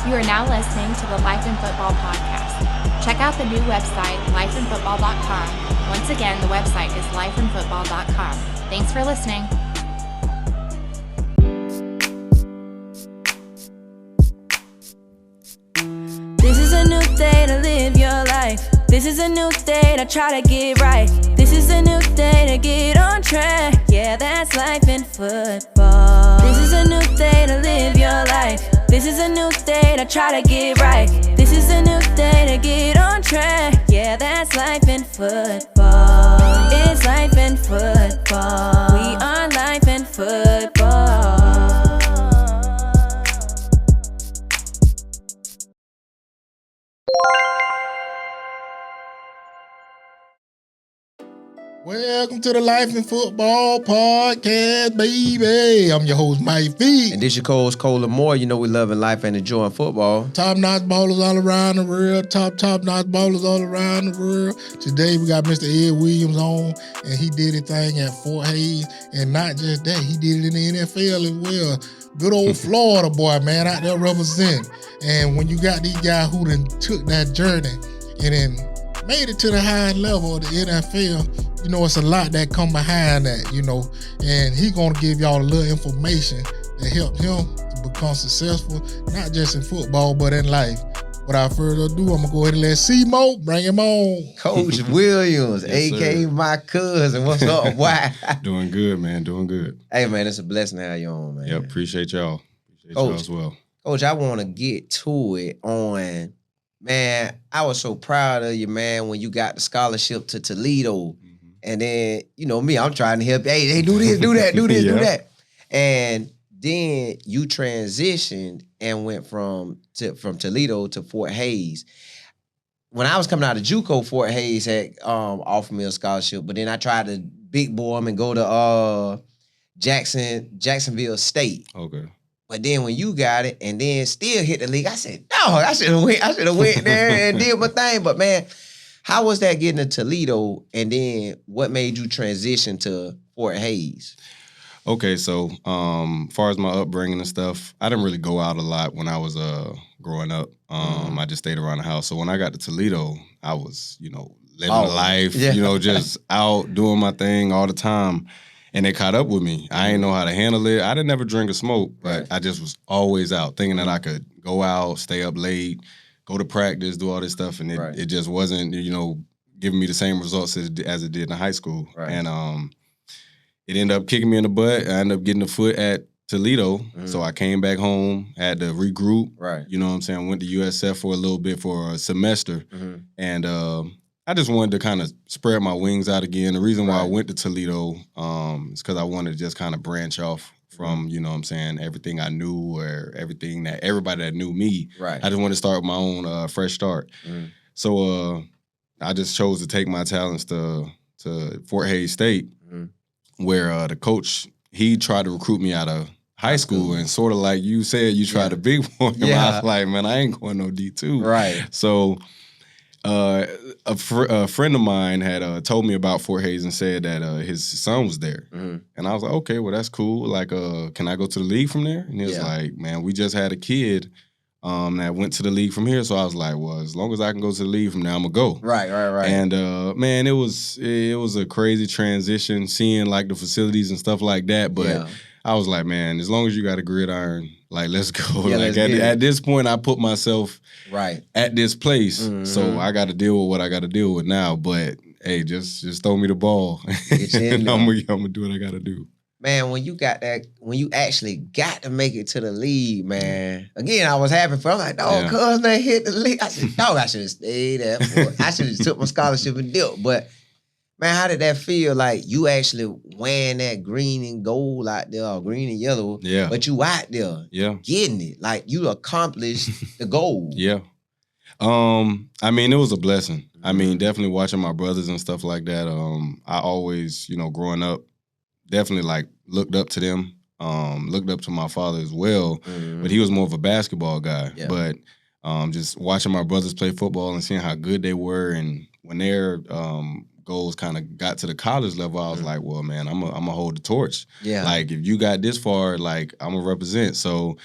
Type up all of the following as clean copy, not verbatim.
You are now listening to the Life in Football podcast. Check out the new website, lifeinfootball.com. Once again, the website is lifeinfootball.com. Thanks for listening. This is a new day to live your life. This is a new day to try to get right. This is a new day to get on track. Yeah, that's life in football. This is a new day to live your life. This is a new day to try to get right. This is a new day to get on track. Yeah, that's life in football. It's life in football. We are life in football. Welcome to the Life in Football podcast, baby. I'm your host, Mike V. And this your co-host, Cole Moore. You know we loving life and enjoying football. Top-notch ballers all around the world. Top-notch ballers all around the world. Today we got Mr. Ed Williams on, and he did a thing at Fort Hays. And not just that, he did it in the NFL as well. Good old Florida boy, man, out there representing. And when you got these guys who done took that journey and then made it to the high level of the NFL, you know, it's a lot that come behind that, you know, and he gonna give y'all a little information that help him to become successful, not just in football, but in life. Without further ado, I'm gonna go ahead and let C-Mo bring him on. Coach Williams, Yes, a.k.a. sir. my cousin. What's up, boy? Doing good, man. Doing good. Hey, man, it's a blessing to have you on, man. Yeah, appreciate y'all. Appreciate Coach. y'all as well. Coach, I want to get to it on, man, I was so proud of you, man, when you got the scholarship to Toledo. And then, you know me, I'm trying to help. Hey, do this, do that, do this, do Yeah. that. And then you transitioned and went from Toledo to Fort Hays. When I was coming out of JUCO, Fort Hays had offered me a scholarship, but then I tried to big boy them and go to Jacksonville State. Okay. But then when you got it and then still hit the league, I said, no, I should have went there and did my thing. But man, how was that getting to Toledo? And then what made you transition to Fort Hays? Okay, so far as my upbringing and stuff, I didn't really go out a lot when I was growing up. I just stayed around the house. So when I got to Toledo, I was, you know, living life, yeah. you know, just out doing my thing all the time. And they caught up with me. I didn't know how to handle it. I didn't never drink or smoke, but Right. I just was always out, thinking that I could go out, stay up late, go to practice, do all this stuff, and Right. it just wasn't, you know, giving me the same results as it did in high school. Right. And it ended up kicking me in the butt. I ended up getting a foot at Toledo, so I came back home, had to regroup. Right. You know what I'm saying? I went to USF for a little bit for a semester, and I just wanted to kind of spread my wings out again. The reason why I Right. went to Toledo is because I wanted to just kind of branch off from, you know what I'm saying, everything I knew or everything that everybody that knew me. Right. I just wanted to start my own fresh start. So I just chose to take my talents to Fort Hays State, where the coach, he tried to recruit me out of high school, and sort of like you said, you tried to big boy him. Yeah. I was like, man, I ain't going no D2. Right. So a friend of mine had told me about Fort Hays and said that his son was there. And I was like, okay, well, that's cool. Like, can I go to the league from there? And he was Yeah. like, man, we just had a kid that went to the league from here. So I was like, well, as long as I can go to the league from there, I'm going to go. Right. And man, it was a crazy transition, seeing like the facilities and stuff like that. But Yeah. I was like, man, as long as you got a gridiron, like, let's go. Yeah, like let's get it. at this point, I put myself Right. at this place, so I got to deal with what I got to deal with now. But hey, just throw me the ball, Get you in and there. I'm gonna do what I got to do. Man, when you actually got to make it to the league, man. Again, I was happy for. I'm like, dog, Yeah. cuz they hit the league. I said, dog, I should have stayed there. I should have took my scholarship and dipped. But man, how did that feel? Like you actually wearing that green and gold out there, or green and yellow. Yeah. But you out there Yeah, getting it. Like you accomplished the goal. yeah. I mean, it was a blessing. I mean, definitely watching my brothers and stuff like that. I always, you know, growing up, definitely like looked up to them. Looked up to my father as well, but he was more of a basketball guy. Yeah. But just watching my brothers play football and seeing how good they were, and when their goals kind of got to the college level, I was like, well, man, I'm gonna hold the torch. Yeah. Like, if you got this far, like, I'm gonna represent. So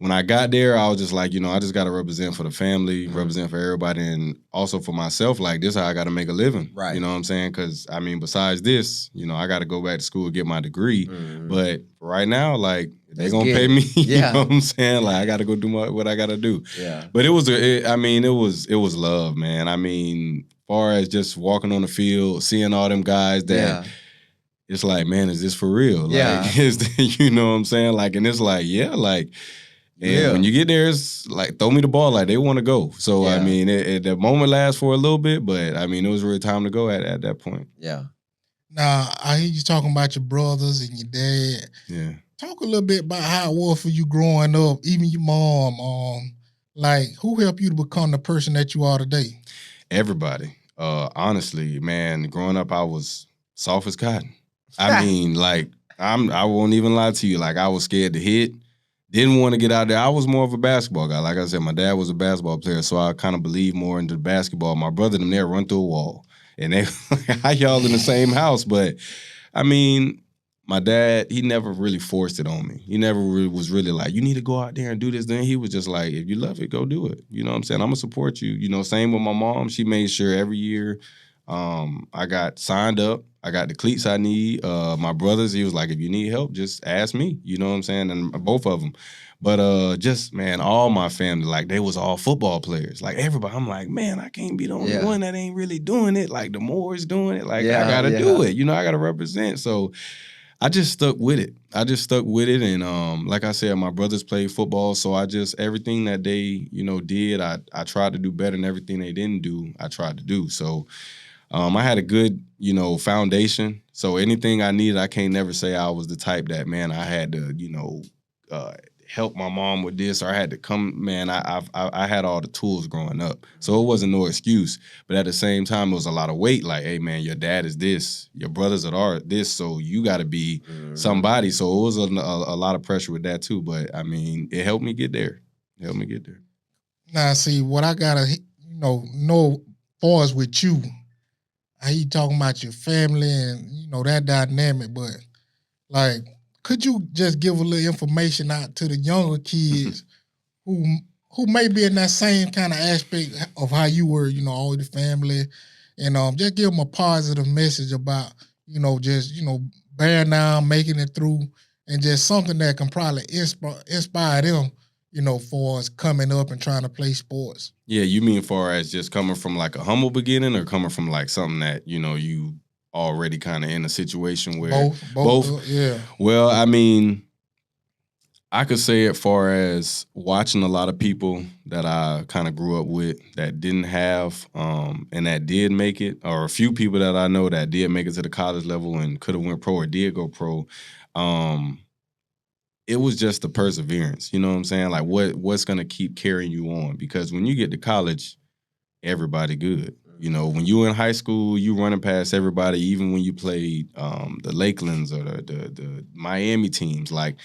when I got there, I was just like, I just got to represent for the family, represent for everybody, and also for myself. Like, this is how I got to make a living. Right. You know what I'm saying? Because, besides this, I got to go back to school, get my degree. But right now, like, they're going to pay me. Yeah. You know what I'm saying? Like, I got to go do what I got to do. Yeah. But it was love, man. Far as just walking on the field, seeing all them guys that it's like, man, is this for real? Like, you know what I'm saying? Like, and it's like, like, and when you get there, it's like, throw me the ball. Like, they want to go. So, the moment lasts for a little bit, but, it was really time to go at that point. Yeah. Now, I hear you talking about your brothers and your dad. Yeah. Talk a little bit about how it was for you growing up, even your mom. Like, who helped you to become the person that you are today? Everybody. Honestly, man, growing up, I was soft as cotton. I won't even lie to you. Like, I was scared to hit. Didn't want to get out there. I was more of a basketball guy. Like I said, my dad was a basketball player, so I kind of believe more into basketball. My brother and them, they'd run through a wall. And they, how y'all in the same house? But, my dad, he never really forced it on me. He never really was really like, you need to go out there and do this. Then he was just like, if you love it, go do it. You know what I'm saying? I'm going to support you. Same with my mom. She made sure every year I got signed up. I got the cleats I need. My brothers, he was like, if you need help, just ask me. You know what I'm saying? And both of them. But just, man, all my family, like, they was all football players. Like, everybody, I'm like, man, I can't be the only one that ain't really doing it. Like, the Moore's doing it. Like, I got to do it. I got to represent. So I just stuck with it. And like I said, my brothers played football, so everything that they, did, I tried to do better than everything they didn't do, I tried to do. So I had a good, foundation. So anything I needed, I can't never say I was the type that, man, I had to, help my mom with this, or I had to come, man, I had all the tools growing up. So it wasn't no excuse. But at the same time, it was a lot of weight. Like, hey, man, your dad is this. Your brothers are this. So you got to be somebody. So it was a lot of pressure with that too. But, it helped me get there. Now, see, what I got to, know far as with you, I hear you talking about your family and, that dynamic. But, like, could you just give a little information out to the younger kids who may be in that same kind of aspect of how you were, all the family, and just give them a positive message about, just, bearing down, making it through, and just something that can probably inspire them, for us coming up and trying to play sports. Yeah, you mean far as just coming from like a humble beginning, or coming from like something that, you already kind of in a situation where both. Yeah. Well, I could say it far as watching a lot of people that I kind of grew up with that didn't have and that did make it, or a few people that I know that did make it to the college level and could have went pro or did go pro. It was just the perseverance. You know what I'm saying? Like, what's going to keep carrying you on? Because when you get to college, everybody good. When you were in high school, you running past everybody, even when you played the Lakelands or the Miami teams. Like,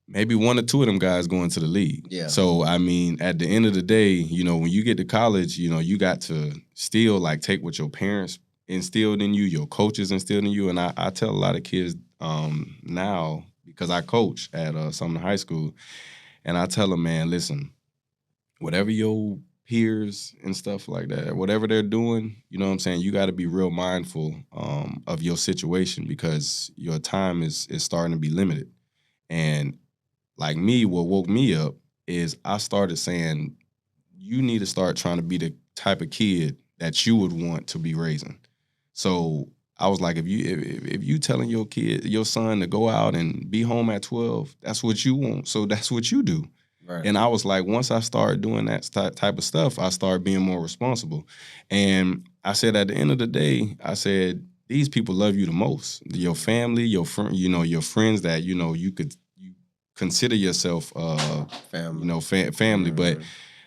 maybe one or two of them guys going to the league. Yeah. So, at the end of the day, when you get to college, you got to still, like, take what your parents instilled in you, your coaches instilled in you. And I tell a lot of kids now, because I coach at Sumner High School, and I tell them, man, listen, whatever your peers and stuff like that, whatever they're doing, you know what I'm saying, you got to be real mindful of your situation, because your time is starting to be limited. And like me, what woke me up is I started saying, you need to start trying to be the type of kid that you would want to be raising. So I was like, if you telling your son to go out and be home at 12, that's what you want. So that's what you do. Right. And I was like, once I started doing that type of stuff, I started being more responsible. And I said, at the end of the day, I said, these people love you the most. Your family, your your friends that, you consider yourself family. Family. Mm-hmm. But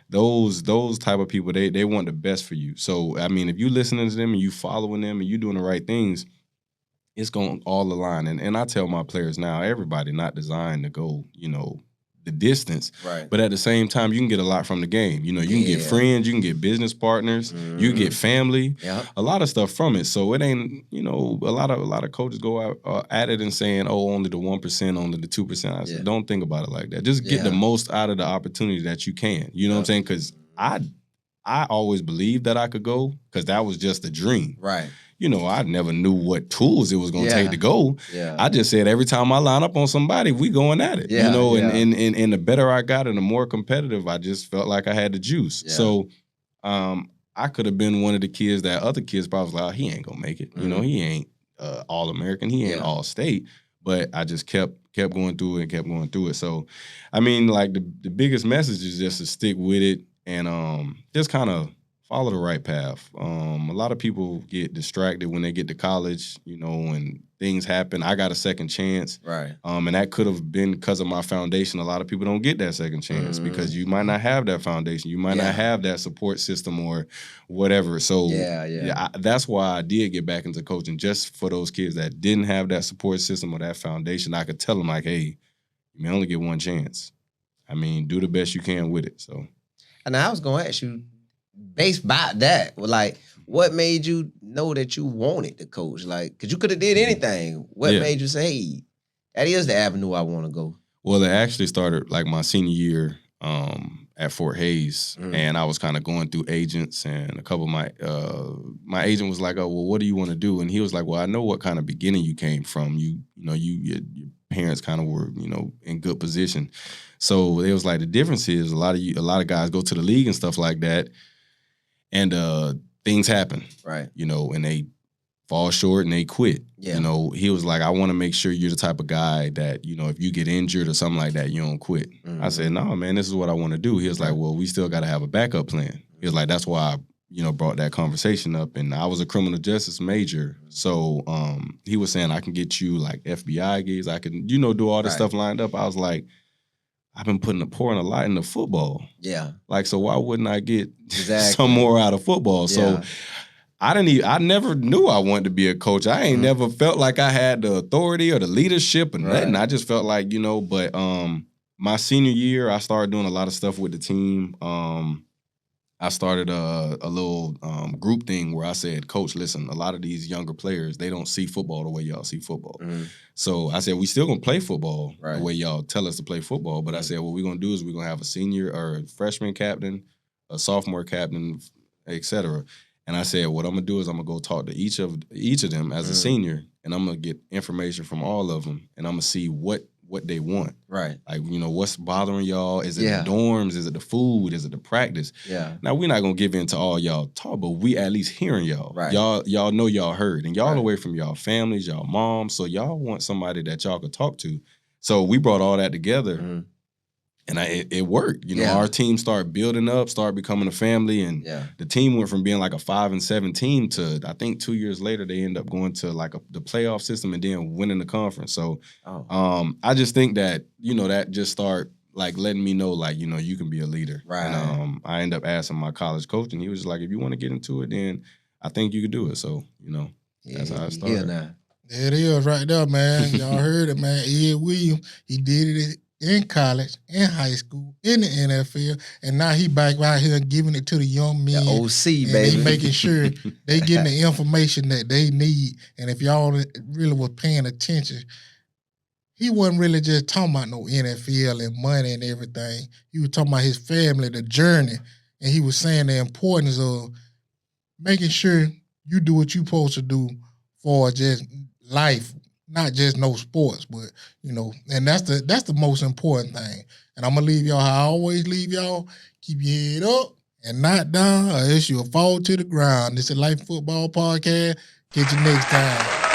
those type of people, they want the best for you. So, if you listening to them and you following them and you doing the right things, it's going to all align. And I tell my players now, everybody not designed to go, the distance. Right. But at the same time, you can get a lot from the game. You know, you can get friends, you can get business partners, you can get family, a lot of stuff from it. So it ain't, you know, a lot of coaches go out at it and saying, oh, only the 1%, only the 2%. I said, don't think about it like that. Just get the most out of the opportunity that you can. You know what I'm saying? Because I always believed that I could go because that was just a dream. Right. You know, I never knew what tools it was going to take to go. Yeah. I just said every time I line up on somebody, we going at it. Yeah, you know, and the better I got and the more competitive, I just felt like I had the juice. Yeah. So I could have been one of the kids that other kids probably was like, oh, he ain't going to make it. You know, he ain't All-American. He ain't All-State. But I just kept going through it and kept going through it. So, I mean, like the biggest message is just to stick with it and just kind of follow the right path. A lot of people get distracted when they get to college, you know, and things happen. I got a second chance. Right. And that could have been because of my foundation. A lot of people don't get that second chance because you might not have that foundation. You might not have that support system or whatever. So that's why I did get back into coaching, just for those kids that didn't have that support system or that foundation. I could tell them like, hey, you may only get one chance. I mean, do the best you can with it. So. And I was going to ask you, based by that, like, what made you know that you wanted to coach? Like, because you could have did anything. What made you say, hey, that is the avenue I want to go? Well, it actually started like my senior year at Fort Hayes, and I was kind of going through agents, and a couple of my agent was like, oh, well, what do you want to do? And he was like, well, I know what kind of beginning you came from. You know, your parents kind of were, you know, in good position. So it was like the difference is a lot of guys go to the league and stuff like that, and things happen, right? You know, and they fall short and they quit. Yeah. You know, he was like, I want to make sure you're the type of guy that, you know, if you get injured or something like that, you don't quit. I said, no, man, this is what I want to do. He was like, well, we still got to have a backup plan. He was like, that's why I, you know, brought that conversation up. And I was a criminal justice major. So he was saying, I can get you like FBI gigs. I can, you know, do all this stuff lined up. I was like, I've been pouring a lot into football. Yeah. Like, so why wouldn't I get some more out of football? So I never knew I wanted to be a coach. I ain't never felt like I had the authority or the leadership or nothing. I just felt like, you know, but my senior year, I started doing a lot of stuff with the team. I started a little group thing where I said, Coach, listen, a lot of these younger players, they don't see football the way y'all see football. So I said, we still going to play football the way y'all tell us to play football. But I said, what we're going to do is we're going to have a senior or a freshman captain, a sophomore captain, et cetera. And I said, what I'm going to do is I'm going to go talk to each of them as a senior, and I'm going to get information from all of them, and I'm going to see what they want. Right. Like, you know, what's bothering y'all? Is it the dorms? Is it the food? Is it the practice? Yeah. Now, we're not going to give in to all y'all talk, but we at least hearing y'all. Right. Y'all know y'all heard, and y'all away from y'all families, y'all moms, so y'all want somebody that y'all could talk to. So we brought all that together, and it worked. You know, our team started building up, started becoming a family, and the team went from being like a 5-7 team to, I think 2 years later, they end up going to like the playoff system and then winning the conference. So I just think that, you know, that just start like letting me know, like, you know, you can be a leader. Right. And I ended up asking my college coach, and he was just like, if you want to get into it, then I think you could do it. So, you know, that's how it started. There it is right there, man. Y'all heard it, man. Ed Williams, he did it in college, in high school, in the NFL, and now he back out here giving it to the young men. The OC, baby. They making sure they getting the information that they need. And if y'all really was paying attention, he wasn't really just talking about no NFL and money and everything. He was talking about his family, the journey, and he was saying the importance of making sure you do what you're supposed to do for just life. Not just no sports, but, you know, and that's the most important thing. And I'm going to leave y'all how I always leave y'all. Keep your head up and not down, or else you'll fall to the ground. This is Life Football Podcast. Catch you next time.